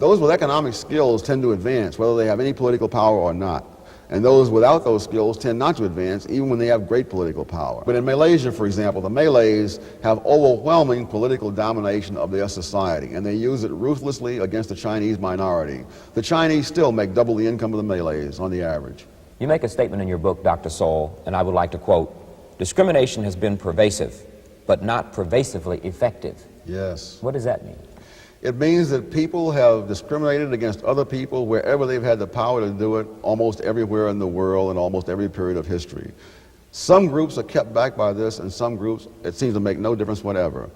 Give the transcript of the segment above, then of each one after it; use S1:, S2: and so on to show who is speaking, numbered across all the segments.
S1: Those with economic skills tend to advance, whether they have any political power or not. And those without those skills tend not to advance, even when they have great political power. But in Malaysia, for example, the Malays have overwhelming political domination of their society, and they use it ruthlessly against the Chinese minority. The Chinese still make double the income of the Malays on the average.
S2: You make a statement in your book, Dr. Sowell, and I would like to quote, "Discrimination has been pervasive, but not pervasively effective."
S1: Yes.
S2: What does that mean?
S1: It means that people have discriminated against other people wherever they've had the power to do it, almost everywhere in the world and almost every period of history. Some groups are kept back by this, and some groups, it seems to make no difference whatever.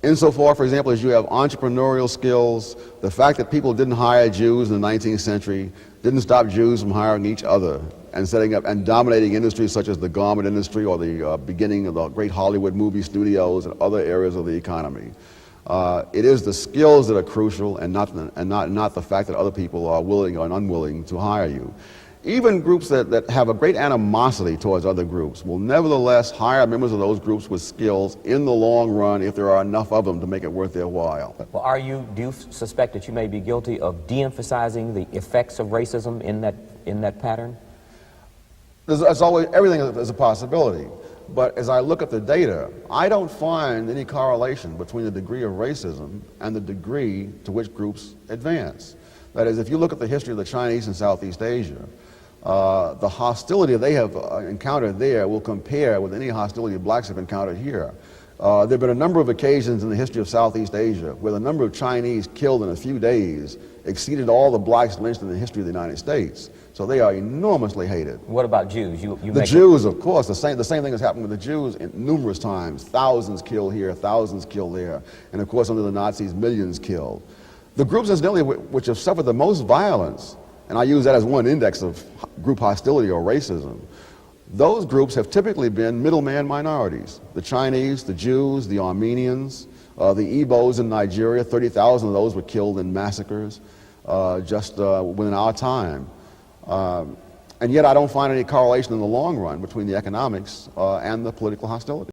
S1: Insofar, for example, as you have entrepreneurial skills, the fact that people didn't hire Jews in the 19th century didn't stop Jews from hiring each other and setting up and dominating industries such as the garment industry or the beginning of the great Hollywood movie studios and other areas of the economy. It is the skills that are crucial and not the fact that other people are willing or unwilling to hire you. Even groups that have a great animosity towards other groups will nevertheless hire members of those groups with skills in the long run if there are enough of them to make it worth their while.
S2: Well, do you suspect that you may be guilty of de-emphasizing the effects of racism in that pattern?
S1: There's always, everything is a possibility. But as I look at the data, I don't find any correlation between the degree of racism and the degree to which groups advance. That is, if you look at the history of the Chinese in Southeast Asia, the hostility they have encountered there will compare with any hostility blacks have encountered here. There have been a number of occasions in the history of Southeast Asia where the number of Chinese killed in a few days exceeded all the blacks lynched in the history of the United States. So they are enormously hated.
S2: What about Jews?
S1: The Jews, of course, the same thing has happened with the Jews numerous times. Thousands killed here, thousands killed there. And of course, under the Nazis, millions killed. The groups, incidentally, which have suffered the most violence, and I use that as one index of group hostility or racism, those groups have typically been middleman minorities. The Chinese, the Jews, the Armenians, the Igbos in Nigeria, 30,000 of those were killed in massacres just within our time. And yet I don't find any correlation in the long run between the economics and the political hostility.